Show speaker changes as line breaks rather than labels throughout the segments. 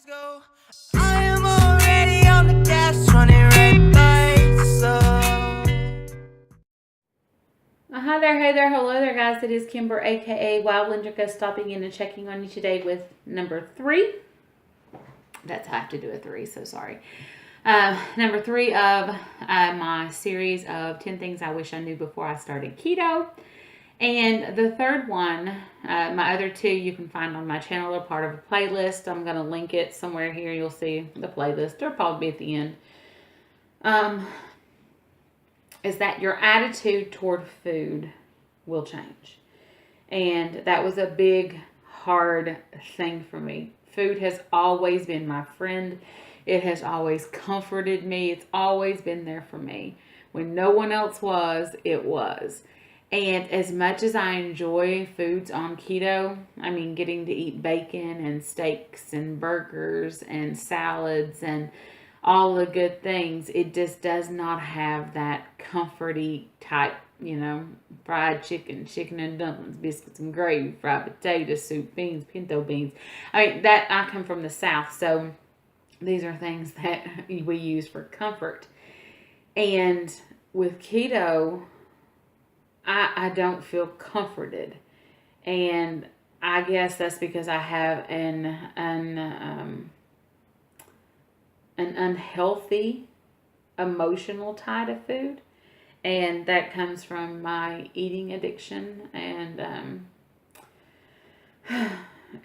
Go. I am already on the gas, running red lights.
Hi there, hey there, hello there, guys. It is Kimber, aka Wild Lindrica, stopping in and checking on you today with number 3. That's I have to do a 3, so sorry. Number 3 of my series of 10 things I wish I knew before I started keto. And the third one, my other 2, you can find on my channel. They're part of a playlist. I'm going to link it somewhere here. You'll see the playlist. They'll probably be at the end. Is that your attitude toward food will change. And that was a big, hard thing for me. Food has always been my friend. It has always comforted me. It's always been there for me. When no one else was, it was. And as much as I enjoy foods on keto, I mean, getting to eat bacon and steaks and burgers and salads and all the good things, it just does not have that comforty type, fried chicken and dumplings, biscuits and gravy, fried potato, soup, beans, pinto beans. I mean, that I come from the South, so these are things that we use for comfort. And with keto, I don't feel comforted. And I guess that's because I have an unhealthy emotional tie to food, and that comes from my eating addiction. And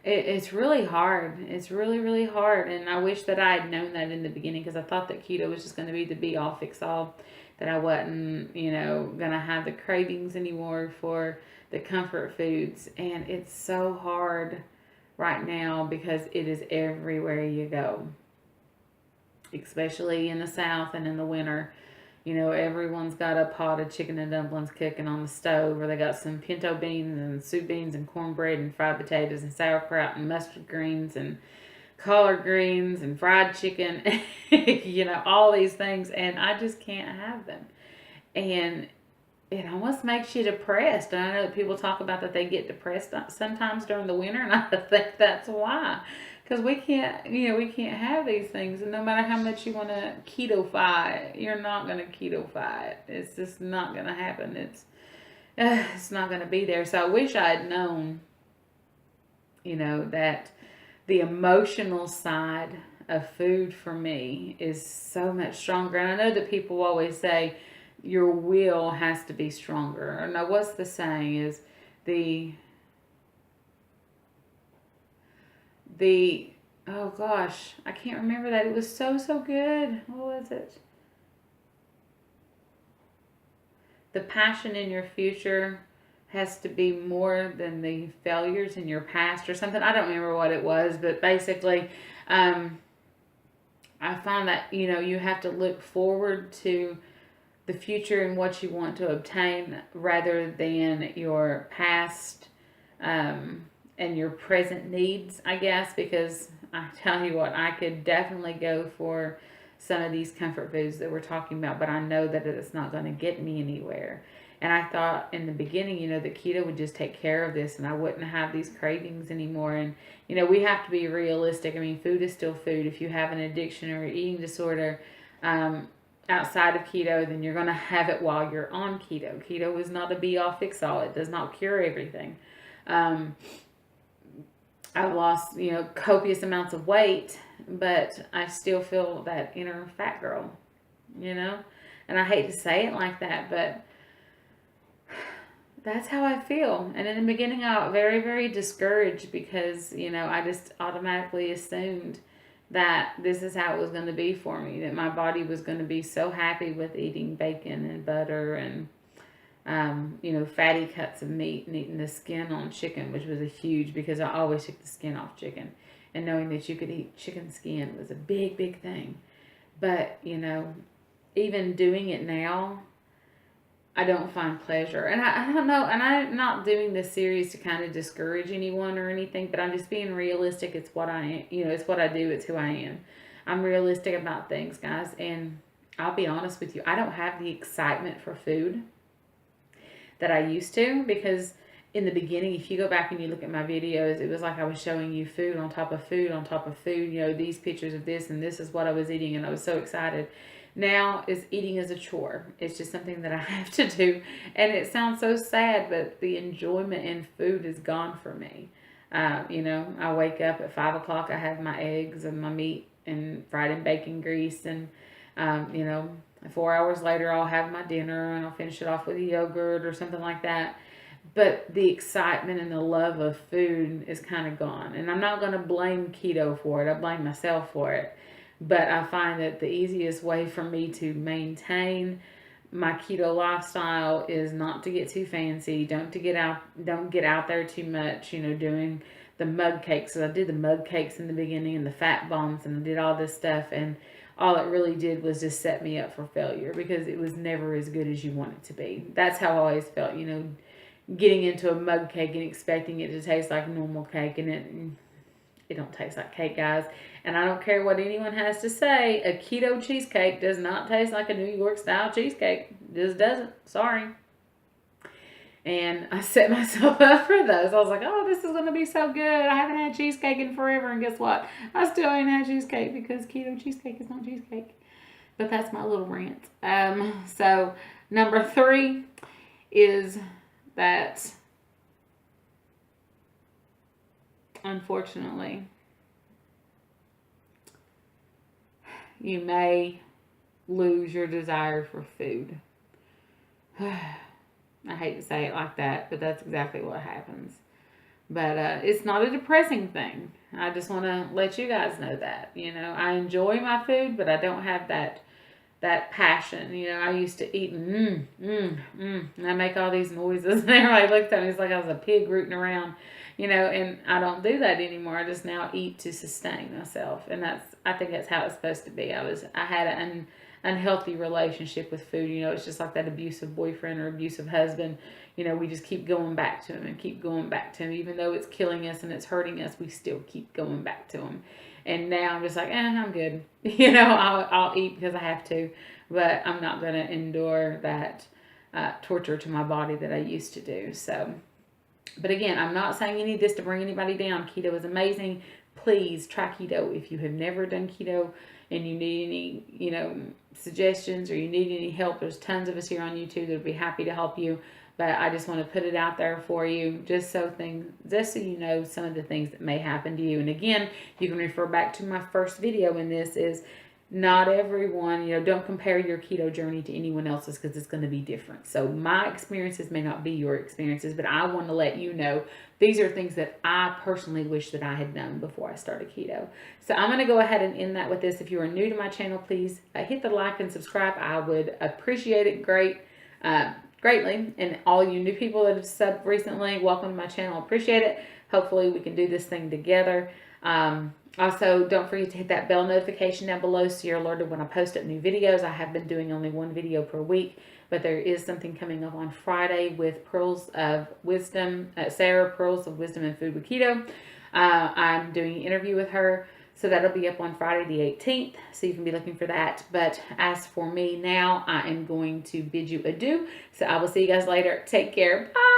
it's really hard. It's really hard, and I wish that I had known that in the beginning, because I thought that keto was just going to be the be all fix all, that I wasn't gonna have the cravings anymore for the comfort foods. And it's so hard right now because it is everywhere you go, especially in the South and in the winter. Everyone's got a pot of chicken and dumplings cooking on the stove, or they got some pinto beans and soup beans and cornbread and fried potatoes and sauerkraut and mustard greens and collard greens and fried chicken, all these things, and I just can't have them. And it almost makes you depressed. And I know that people talk about that they get depressed sometimes during the winter, and I think that's why. Because we can't have these things. And no matter how much you want to keto-fy it, you're not going to keto-fy it. It's just not going to happen. It's not going to be there. So I wish I had known, that the emotional side of food for me is so much stronger. And I know that people always say your will has to be stronger. Now, what's the saying is the oh gosh, I can't remember that. It was so good. What was it? The passion in your future has to be more than the failures in your past, or something. I don't remember what it was, but basically, I find that you have to look forward to the future and what you want to obtain, rather than your past and your present needs, I guess. Because I tell you what, I could definitely go for some of these comfort foods that we're talking about, but I know that it's not going to get me anywhere. And I thought in the beginning, that keto would just take care of this and I wouldn't have these cravings anymore. And, we have to be realistic. I mean, food is still food. If you have an addiction or eating disorder outside of keto, then you're going to have it while you're on keto. Keto is not a be-all, fix-all. It does not cure everything. I've lost, copious amounts of weight, but I still feel that inner fat girl, And I hate to say it like that, but that's how I feel. And in the beginning, I got very discouraged because, I just automatically assumed that this is how it was going to be for me, that my body was going to be so happy with eating bacon and butter and fatty cuts of meat, and eating the skin on chicken, which was a huge, because I always took the skin off chicken. And knowing that you could eat chicken skin was a big thing. But, even doing it now, I don't find pleasure. And I don't know, and I'm not doing this series to kind of discourage anyone or anything, but I'm just being realistic. It's what I am, it's what I do, it's who I am. I'm realistic about things, guys, and I'll be honest with you, I don't have the excitement for food that I used to, because in the beginning, if you go back and you look at my videos, it was like I was showing you food on top of food on top of food. You know, these pictures of this, and this is what I was eating, and I was so excited. Now is eating is a chore. It's just something that I have to do, and it sounds so sad, but the enjoyment in food is gone for me. You know, I wake up at 5 o'clock. I have my eggs and my meat and fried in bacon grease, and you know, 4 hours later I'll have my dinner and I'll finish it off with a yogurt or something like that. But the excitement and the love of food is kind of gone, and I'm not going to blame keto for it. I blame myself for it. But I find that the easiest way for me to maintain my keto lifestyle is not to get too fancy. Don't get out there too much. You know, doing the mug cakes. So I did the mug cakes in the beginning and the fat bombs, and I did all this stuff, and all it really did was just set me up for failure because it was never as good as you want it to be. That's how I always felt. You know, getting into a mug cake and expecting it to taste like normal cake, and it don't taste like cake, guys. And I don't care what anyone has to say, a keto cheesecake does not taste like a New York style cheesecake. It just doesn't. Sorry. And I set myself up for those. I was like, oh, this is going to be so good. I haven't had cheesecake in forever. And guess what? I still ain't had cheesecake because keto cheesecake is not cheesecake. But that's my little rant. So number 3 is that, unfortunately, you may lose your desire for food. I hate to say it like that, but that's exactly what happens. But it's not a depressing thing. I just want to let you guys know that. You know, I enjoy my food, but I don't have that passion. You know, I used to eat and I make all these noises, and everybody looked at me, it's like I was a pig rooting around. You know, and I don't do that anymore. I just now eat to sustain myself, and I think that's how it's supposed to be. I had an unhealthy relationship with food. You know, it's just like that abusive boyfriend or abusive husband. You know, we just keep going back to him and keep going back to him, even though it's killing us and it's hurting us. We still keep going back to him. And now I'm just like, I'm good. You know, I'll eat because I have to, but I'm not going to endure that torture to my body that I used to do. So. But again, I'm not saying any of this to bring anybody down. Keto is amazing. Please try keto. If you have never done keto and you need any, you know, suggestions or you need any help, there's tons of us here on YouTube that would be happy to help you. But I just want to put it out there for you, just so you know some of the things that may happen to you. And again, you can refer back to my first video in this is not everyone, you know, don't compare your keto journey to anyone else's because it's going to be different. So my experiences may not be your experiences, but I want to let you know these are things that I personally wish that I had known before I started keto. So I'm going to go ahead and end that with this. If you are new to my channel, please hit the like and subscribe. I would appreciate it greatly. And all you new people that have subbed recently, welcome to my channel. Appreciate it. Hopefully we can do this thing together. Also, don't forget to hit that bell notification down below so you're alerted when I post up new videos. I have been doing only one video per week, but there is something coming up on Friday with Pearls of Wisdom, Sarah, Pearls of Wisdom and Food with Keto. I'm doing an interview with her, so that'll be up on Friday the 18th, so you can be looking for that. But as for me now, I am going to bid you adieu, so I will see you guys later. Take care. Bye.